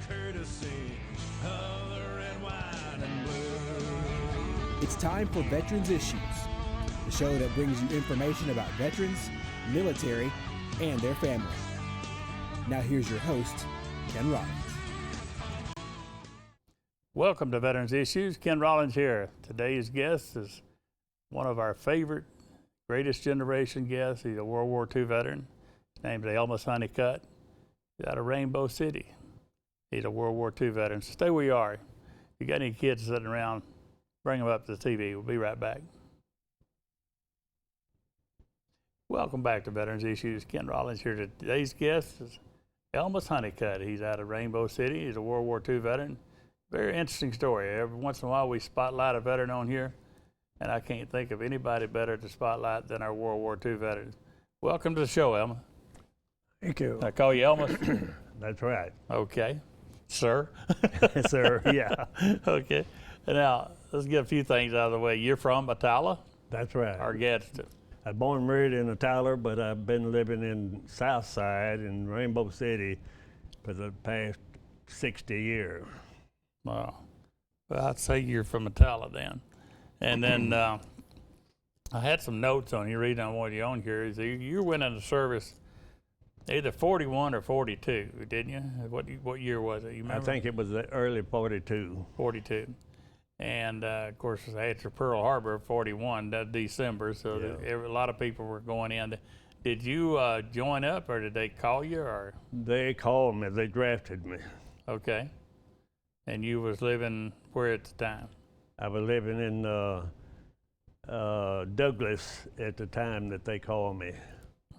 courtesy of the red, white, and blue. It's time for Veterans Issues, the show that brings you information about veterans, military, and their family. Now here's your host, Ken Rollins. Welcome to Veterans Issues. Ken Rollins here. Today's guest is one of our favorite, greatest generation guests. He's a World War II veteran. His name's Elmus Honeycutt. He's out of Rainbow City. He's a World War II veteran. So stay where you are. If you got any kids sitting around, bring them up to the TV. We'll be right back. Welcome back to Veterans Issues. Ken Rollins here. Today's guest is Elmus Honeycutt. He's out of Rainbow City. He's a World War II veteran. Very interesting story. Every once in a while we spotlight a veteran on here, and I can't think of anybody better to spotlight than our World War II veterans. Welcome to the show, Elma. Thank you. I call you Elma? That's right. Okay. Sir? Sir, yeah. Okay. And now, let's get a few things out of the way. You're from Atala? That's right. Or Gadsden? I was born and reared in Tyler, but I've been living in Southside in Rainbow City for the past 60 years. Wow. Well, I'd say you're from Atala then. And then I had some notes on you, reading on what you on here. Is you went into service either 41 or 42, didn't you? What year was it? You remember? I think it was the early 42. 42. And, of course, after Pearl Harbor, 41, that December, so Yeah. a lot of people were going in. Did you join up, or did they call you? Or They called me. They drafted me. okay. And you was living where at the time? I was living in Douglas at the time that they called me.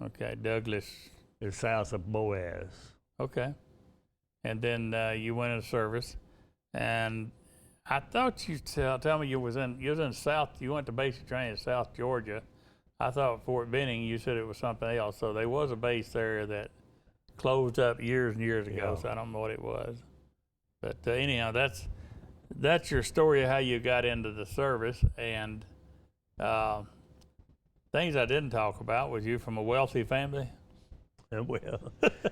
Okay, Douglas. It's south of Boaz. Okay. And then you went into service, and I thought you tell me you was in South. You went to basic training in South Georgia. I thought Fort Benning. You said it was something else. So there was a base there that closed up years and years ago. Yeah. So I don't know what it was. But anyhow, that's your story of how you got into the service. And things I didn't talk about was you from a wealthy family. Well,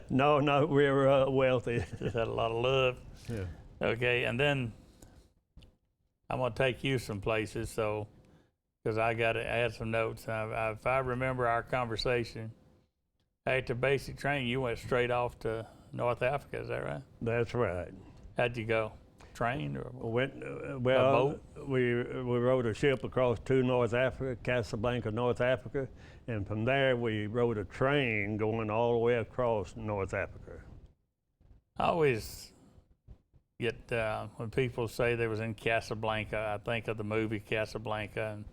no, we were wealthy. Just had a lot of love. Yeah. Okay, and then I'm gonna take you some places, so because I had some notes. If I remember our conversation, after basic training, you went straight off to North Africa. Is that right? That's right. How'd you go? Train or Well, we rode a ship across to North Africa, Casablanca, North Africa, and from there we rode a train going all the way across North Africa. I always get when people say they was in Casablanca, I think of the movie Casablanca and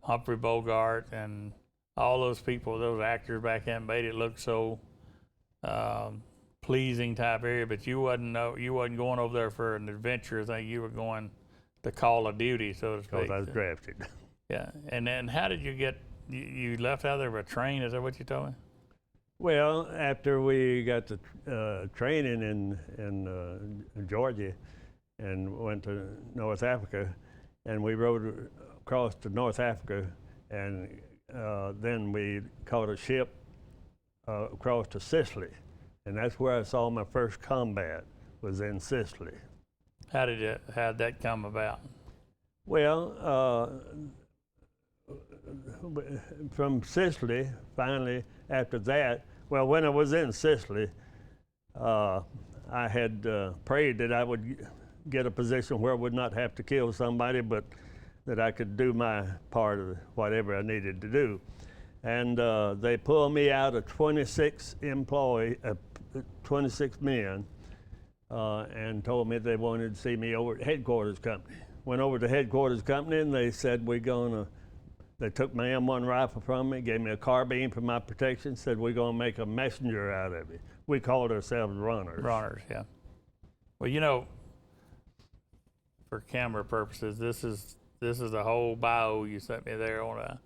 Humphrey Bogart and all those people, those actors back then made it look so pleasing type area. But you wasn't going over there for an adventure. I think you were going to call of duty, so to speak. Because I was drafted. Yeah, and then how did you get? You left out there with a train? Is that what you told me? Well, after we got the training in Georgia and went to North Africa, and we rode across to North Africa, and then we caught a ship across to Sicily, and that's where I saw my first combat, was in Sicily. How'd that come about? Well, from Sicily, finally, after that, well, when I was in Sicily, I had prayed that I would get a position where I would not have to kill somebody, but that I could do my part of whatever I needed to do. And they pulled me out of 26 men, and told me they wanted to see me over at headquarters company. Went over to headquarters company, and they said, they took my M1 rifle from me, gave me a carbine for my protection, said, we're gonna make a messenger out of it. We called ourselves runners. Runners, yeah. Well, for camera purposes, this is the whole bio you sent me there on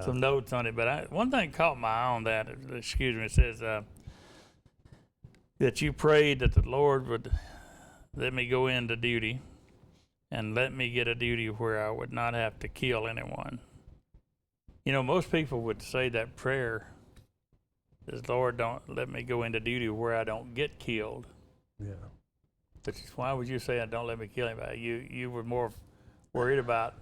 some notes on it. But one thing caught my eye on that, excuse me, it says that you prayed that the Lord would let me go into duty and let me get a duty where I would not have to kill anyone. Most people would say that prayer is, Lord, don't let me go into duty where I don't get killed. Yeah. But why would you say, "Don't let me kill anybody"? You were more worried about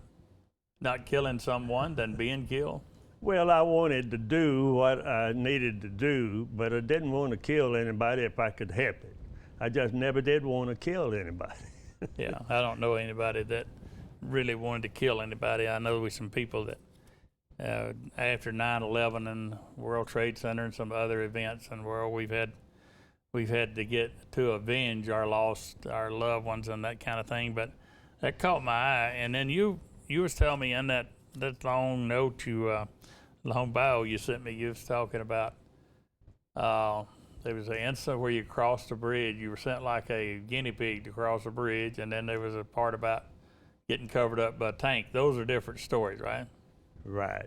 not killing someone than being killed. Well, I wanted to do what I needed to do, but I didn't want to kill anybody if I could help it. I just never did want to kill anybody. Yeah, I don't know anybody that really wanted to kill anybody. I know some people that after 9/11 and World Trade Center and some other events in the world, we've had to get to avenge our loved ones and that kind of thing. But that caught my eye. And then you was telling me in that long note long bio you sent me, you was talking about there was an incident where you crossed a bridge. You were sent like a guinea pig to cross a bridge, and then there was a part about getting covered up by a tank. Those are different stories, right? Right.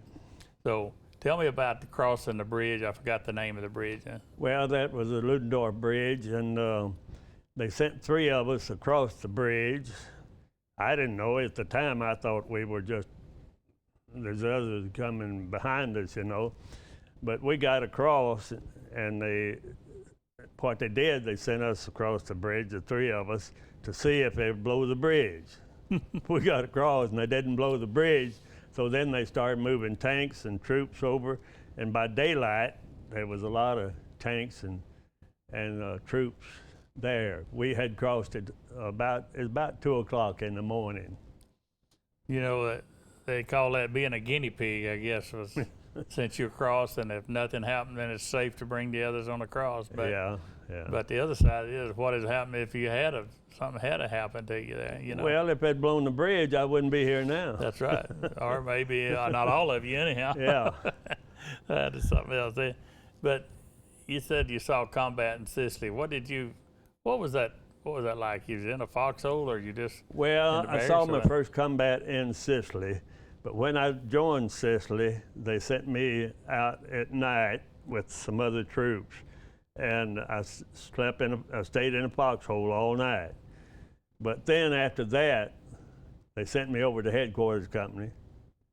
So tell me about the crossing the bridge. I forgot the name of the bridge. Well, that was the Ludendorff Bridge, and they sent 3 of us across the bridge. I didn't know at the time. I thought we were just, there's others coming behind us, you know. But we got across, and what they did, they sent us across the bridge, the 3 of us, to see if they would blow the bridge. We got across, and they didn't blow the bridge. So then they started moving tanks and troops over, and by daylight, there was a lot of tanks and troops there. We had crossed it about 2 o'clock in the morning. You know, they call that being a guinea pig, I guess, was since you're crossed, and if nothing happened, then it's safe to bring the others on across. But, yeah. But the other side is, what has happened if you something had happened to you there, you know? Well, if they'd blown the bridge, I wouldn't be here now. That's right. Or maybe not all of you anyhow. Yeah. That is something else there. But you said you saw combat in Sicily. What was that like? You was in a foxhole, or you just Well, in the I saw barracks, my or- first combat in Sicily, but when I joined Sicily, they sent me out at night with some other troops, and I stayed in a foxhole all night. But then after that, they sent me over to headquarters company,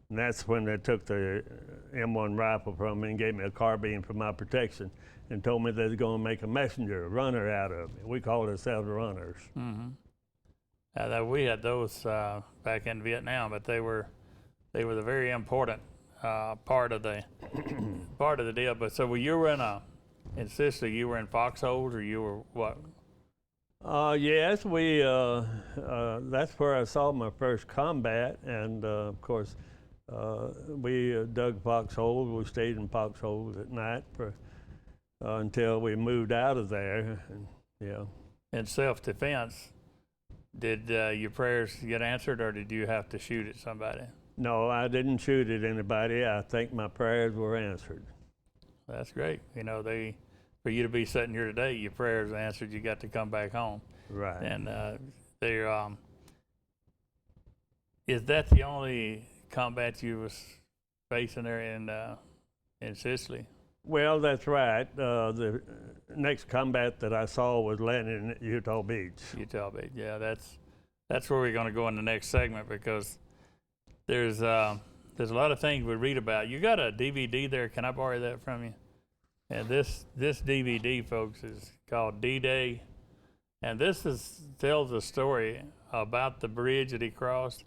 and that's when they took the M1 rifle from me and gave me a carbine for my protection, and told me they was going to make a messenger, a runner out of me. We called ourselves runners. We had those back in Vietnam, but they were the very important part of the deal. But so when you were in Sicily, you were in foxholes, or you were what? Yes, that's where I saw my first combat, and of course, we dug foxholes. We stayed in foxholes at night until we moved out of there. And, yeah. In self-defense, did your prayers get answered, or did you have to shoot at somebody? No, I didn't shoot at anybody. I think my prayers were answered. That's great. You know, for you to be sitting here today, your prayers answered. You got to come back home. Right. And is that the only combat you was facing there in Sicily? Well, that's right. The next combat that I saw was landing at Utah Beach. Utah Beach. Yeah, that's where we're going to go in the next segment, because there's a lot of things we read about. You got a DVD there. Can I borrow that from you? And this DVD, folks, is called D-Day, and this tells a story about the bridge that he crossed.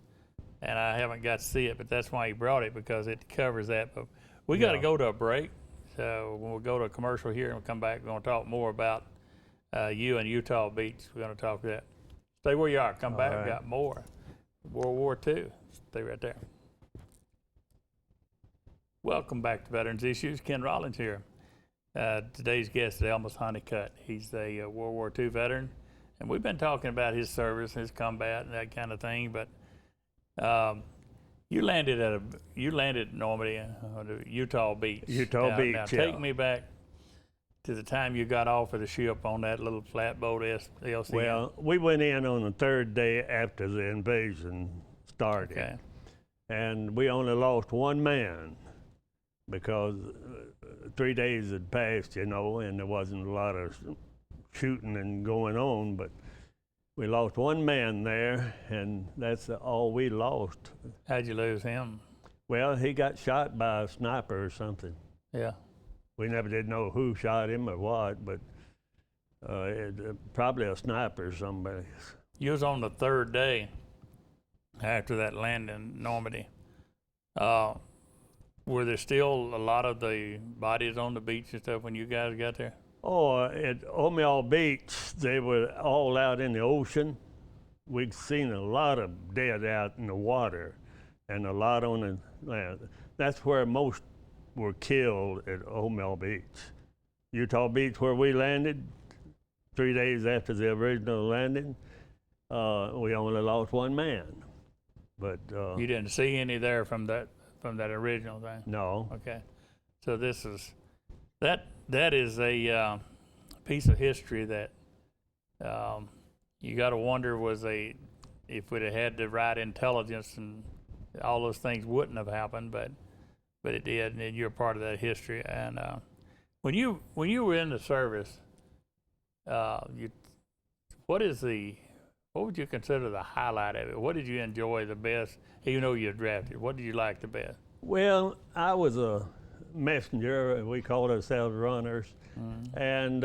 And I haven't got to see it, but that's why he brought it, because it covers that. But we got to go to a break, so we'll go to a commercial here, and we'll come back. We're going to talk more about you and Utah Beach. We're going to talk that. Stay where you are. Come back. Right. We've got more World War II. Stay right there. Welcome back to Veterans Issues. Ken Rollins here. Today's guest is Elmus Honeycutt. He's a World War II veteran, and we've been talking about his service, his combat, and that kind of thing. But you landed at Normandy on Utah Beach. Utah Beach, now yeah. take me back to the time you got off of the ship on that little flatboat LCM. Well, we went in on the 3rd day after the invasion started. Okay. And we only lost 1 man because 3 days had passed, you know, and there wasn't a lot of shooting and going on, but we lost 1 man there, and that's all we lost. How'd you lose him? Well, he got shot by a sniper or something. Yeah. We never did know who shot him or what, but Probably a sniper or somebody. You was on the third day after that landing in Normandy. Were there still a lot of the bodies on the beach and stuff when you guys got there? Oh, at Omaha Beach, they were all out in the ocean. We'd seen a lot of dead out in the water and a lot on the land. That's where most were killed, at Omaha Beach. Utah Beach, where we landed, 3 days after the original landing, we only lost one man. But You didn't see any there from that original thing? no. Okay. So this is that is a piece of history that you got to wonder if we'd have had the right intelligence and all those things wouldn't have happened, but it did, and you're part of that history. And when you were in the service, what would you consider the highlight of it? What did you enjoy the best, even though you were drafted? What did you like the best? Well, I was a messenger. We called ourselves runners. And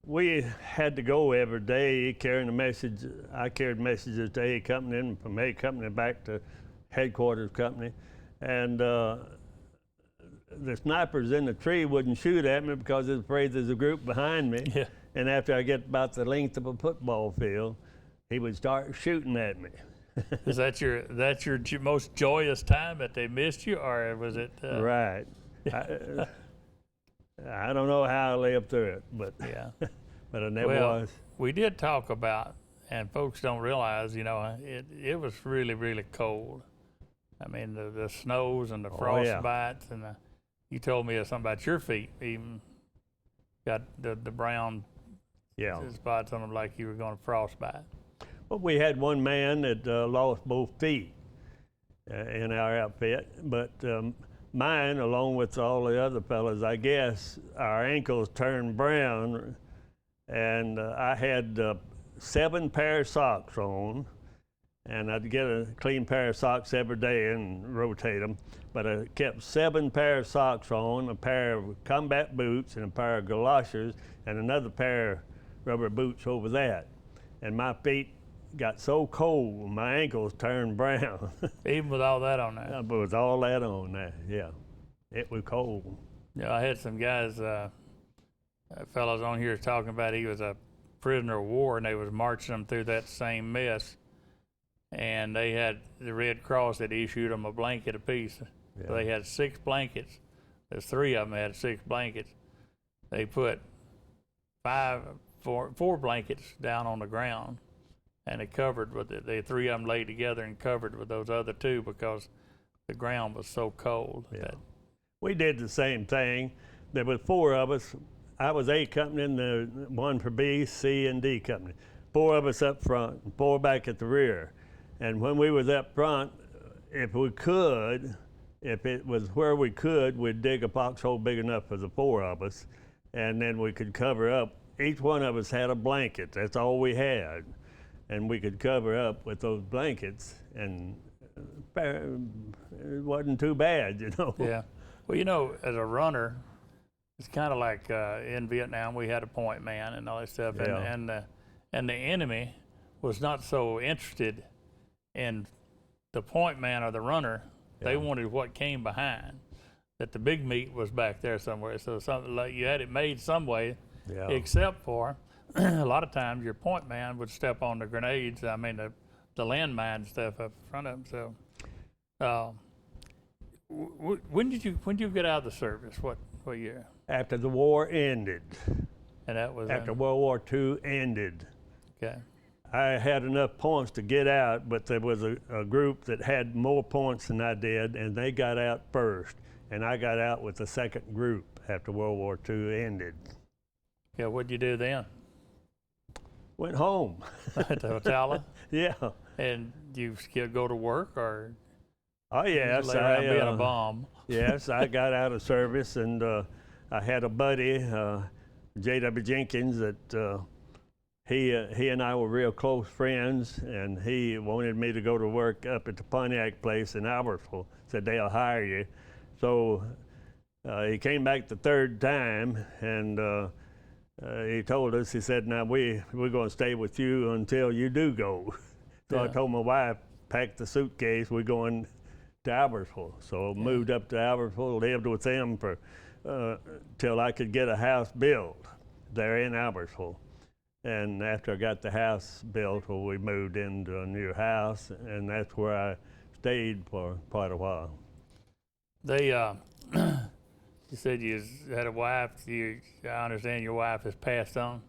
we had to go every day carrying a message. I carried messages to A Company and from A Company back to headquarters company. And the snipers in the tree wouldn't shoot at me because they was afraid there's a group behind me. Yeah. And after I get about the length of a football field, he would start shooting at me. Is that your most joyous time that they missed you, or was it? Right. I don't know how I lived through it, but Yeah. but I never Well, was. we did talk about, and folks don't realize, it was really, really cold. I mean, the snows and the frost yeah. bites, and you told me something about your feet even got the brown Yeah. spots on them like you were going to frostbite. Well, we had one man that lost both feet in our outfit, but mine, along with all the other fellas, I guess, our ankles turned brown, and I had 7 pair of socks on, and I'd get a clean pair of socks every day and rotate them, but I kept 7 pair of socks on, a pair of combat boots, and a pair of galoshes, and another pair of rubber boots over that. And my feet got so cold, my ankles turned brown. Even with all that on there. But with all that on there, yeah, it was cold. I had some guys, fellows on here talking about he was a prisoner of war, and they was marching them through that same mess. And they had the Red Cross that issued them a blanket apiece. Yeah. So they had 6 blankets. There's 3 of them had 6 blankets. They put 4 blankets down on the ground, and it covered with it. The 3 of them laid together and covered with those other 2 because the ground was so cold. Yeah. We did the same thing. There was 4 of us. I was A Company and the one for B, C, and D Company. 4 of us up front, and 4 back at the rear. And when we was up front, if it was where we could, we'd dig a foxhole big enough for the 4 of us, and then we could cover up. Each one of us had a blanket. That's all we had. And we could cover up with those blankets, and it wasn't too bad, Yeah. Well, as a runner, it's kind of like in Vietnam, we had a point man and all that stuff, Yeah. and the enemy was not so interested in the point man or the runner. Yeah. They wanted what came behind, that the big meat was back there somewhere. So something like you had it made some way, Yeah. except for a lot of times your point man would step on the grenades. I mean the landmine stuff up in front of them. So when did you get out of the service? What year? After the war ended, And that was after World War II ended, okay. I had enough points to get out, but there was a group that had more points than I did, and they got out first, and I got out with the second group after World War II ended. Yeah, what'd you do then? Went home. At the hotel? Yeah. And you still go to work, or Oh yes, lay around being a bomb? Yes, I got out of service, and I had a buddy, J.W. Jenkins, that he and I were real close friends, and he wanted me to go to work up at the Pontiac place in Albertville. Said they'll hire you. So he came back the third time, and he told us, he said, now we're going to stay with you until you do go. So I Yeah. told my wife, pack the suitcase, we're going to Albertville. So moved up to Albertville, lived with them for till I could get a house built there in Albertville. And after I got the house built, well, we moved into a new house, and that's where I stayed for quite a while. They, you said you had a wife. I understand your wife has passed on.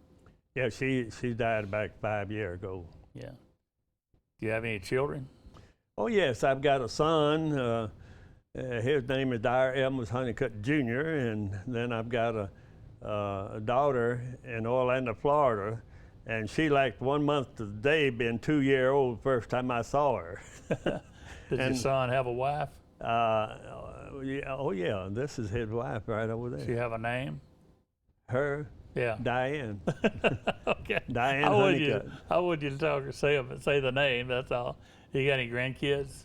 Yeah, she died back 5 years ago. Yeah. Do you have any children? Oh yes, I've got a son. His name is Elmus Honeycutt Jr., and then I've got a daughter in Orlando, Florida, and she like 1 month to the day being 2 years old first time I saw her. Does your son have a wife? Yeah, oh yeah, this is his wife right over there. Does she have a name? Her, Yeah. Diane. Okay. Diane How would Honeycutt. you say the name? That's all. You got any grandkids?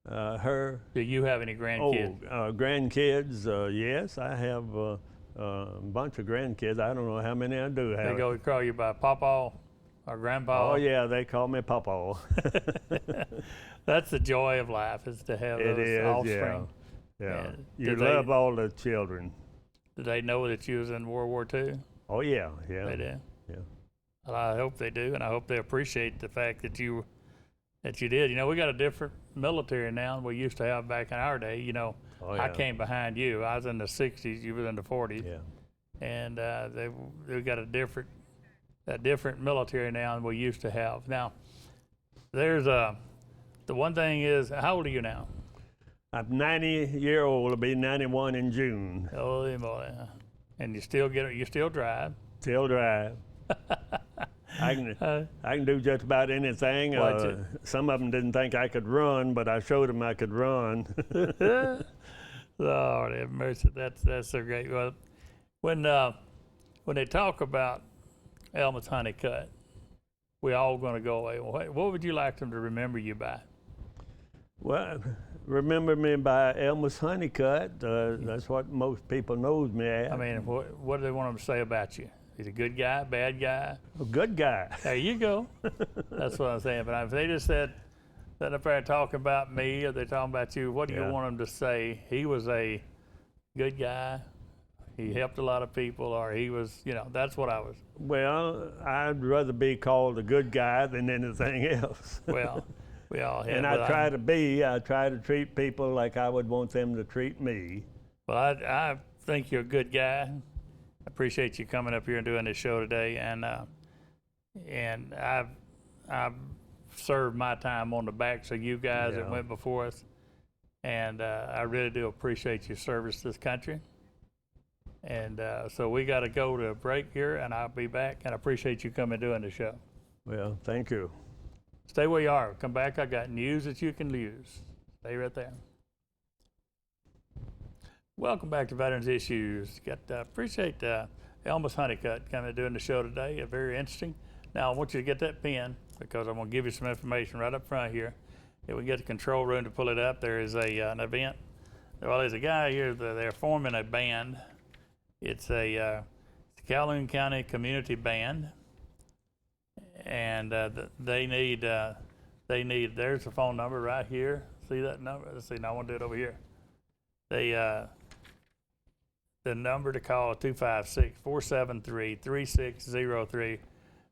Her. Do you have any grandkids? Grandkids, yes, I have a bunch of grandkids. I don't know how many I do have. They go call you by Papa or Grandpa? Oh yeah, they call me Papa. That's the joy of life, is to have It those is, offspring. yeah. And You did they- love all the children. Did they know that you was in World War II? Oh yeah, yeah. They do. Yeah. Well, I hope they do, and I hope they appreciate the fact that you did. You know, we got a different military now than we used to have back in our day. You know, Oh, I yeah. came behind you. I was in the '60s. You was in the '40s. Yeah. And they got a different military now than we used to have. Now, there's the one thing is, how old are you now? I'm 90-year old. I'll be 91 in June. Holy moly! And you still drive. Still drive. I can do just about anything. Watch it. Some of them didn't think I could run, but I showed them I could run. Lord have mercy. That's so great. Well, when they talk about Elmus Honeycutt, we all going to go away. What would you like them to remember you by? Well, remember me by Elmus Honeycutt. That's what most people knows me as. I mean, what do they want them to say about you? He's a good guy, bad guy? A good guy. There you go. That's what I'm saying. But if they just said up there talking about me, or they're talking about you, what do you Yeah. want them to say? He was a good guy. He helped a lot of people, or he was, that's what I was. Well, I'd rather be called a good guy than anything else. Well, we all have. And I try to treat people like I would want them to treat me. Well, I think you're a good guy. I appreciate you coming up here and doing this show today. And I've served my time on the backs of you guys that Yeah. went before us. And I really do appreciate your service to this country. And so we got to go to a break here, and I'll be back. And I appreciate you coming and doing the show. Well, thank you. Stay where you are. Come back. I got news that you can use. Stay right there. Welcome back to Veterans Issues. Appreciate Elmus Honeycutt coming and doing the show today. Very interesting. Now I want you to get that pen, because I'm going to give you some information right up front here. If we get the control room to pull it up, there is an event. Well, there's a guy here. They're forming a band. It's a Calhoun County Community Band, and they need. There's the phone number right here. See that number? Let's see. Now I want to do it over here. The number to call is 256-473-3603.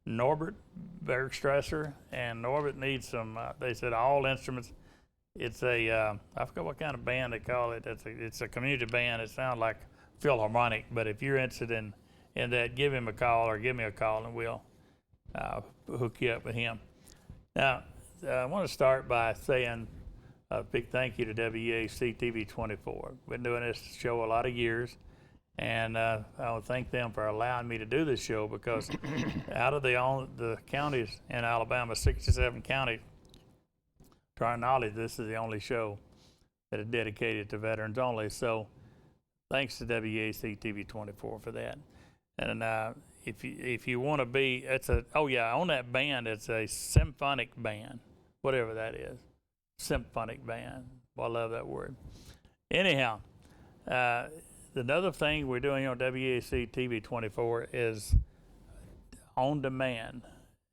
Norbert Bergstresser, and Norbert needs some. They said all instruments. It's I forgot what kind of band they call it. It's a community band. It sounds like Philharmonic, but if you're interested in that, give him a call or give me a call, and we'll hook you up with him. Now, I want to start by saying a big thank you to WWII TV 24. Been doing this show a lot of years, and I want to thank them for allowing me to do this show, because out of the counties in Alabama, 67 counties, to our knowledge, this is the only show that is dedicated to veterans only. So thanks to WWII TV 24 for that. And if you want to be, on that band, it's a symphonic band, whatever that is. Symphonic band. Well, I love that word. Anyhow, another thing we're doing on WAC TV 24 is on demand.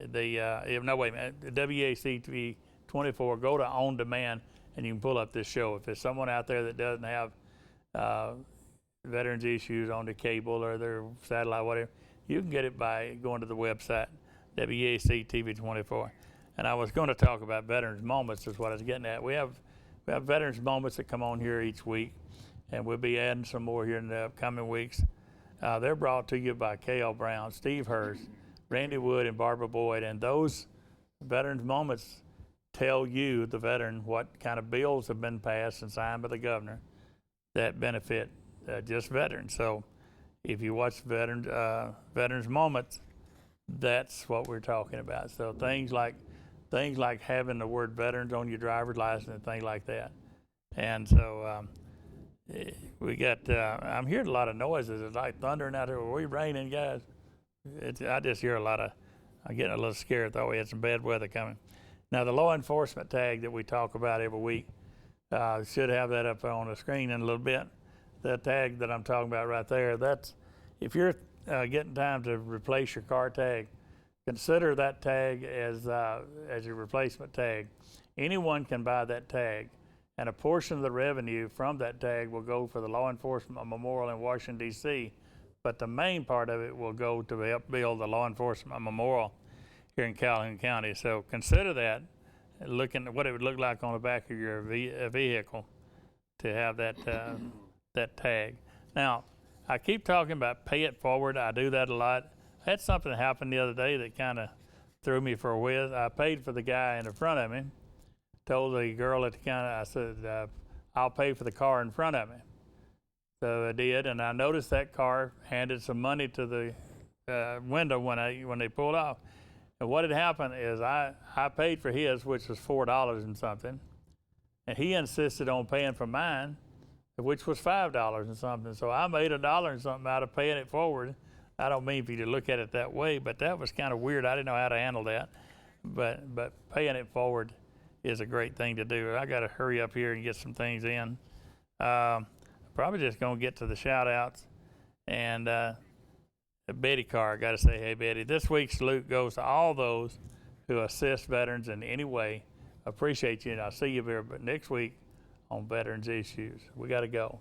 No, wait a minute. The WAC TV 24, go to on demand and you can pull up this show. If there's someone out there that doesn't have Veterans Issues on the cable or their satellite, whatever, you can get it by going to the website, WAC TV 24. And I was going to talk about Veterans Moments is what I was getting at. We have Veterans Moments that come on here each week, and we'll be adding some more here in the upcoming weeks. They're brought to you by K.L. Brown, Steve Hurst, Randy Wood, and Barbara Boyd. And those Veterans Moments tell you, the veteran, what kind of bills have been passed and signed by the governor that benefit just veterans. So if you watch Veterans Moments, that's what we're talking about. So things like having the word veterans on your driver's license and things like that. And so we got, I'm hearing a lot of noises. It's like thundering out there. Are we raining, guys? I just hear I'm getting a little scared. Thought we had some bad weather coming. Now, the law enforcement tag that we talk about every week, should have that up on the screen in a little bit. The tag that I'm talking about right there, that's, if you're getting time to replace your car tag, consider that tag as your replacement tag. Anyone can buy that tag, and a portion of the revenue from that tag will go for the Law Enforcement Memorial in Washington, D.C., but the main part of it will go to help build the Law Enforcement Memorial here in Calhoun County. So consider that, looking at what it would look like on the back of your vehicle to have that, that tag. Now, I keep talking about pay it forward. I do that a lot. I had something happen the other day that kind of threw me for a whiz. I paid for the guy in the front of me. Told the girl at the counter, I said, I'll pay for the car in front of me. So I did, and I noticed that car handed some money to the window when they pulled off. And what had happened is I paid for his, which was $4 and something, and he insisted on paying for mine, which was $5 and something. So I made $1 and something out of paying it forward. I don't mean for you to look at it that way, but that was kind of weird. I didn't know how to handle that. But paying it forward is a great thing to do. I got to hurry up here and get some things in. Probably just going to get to the shout-outs. And Betty Carr, got to say, hey, Betty, this week's salute goes to all those who assist veterans in any way. Appreciate you, and I'll see you here next week on Veterans Issues. We got to go.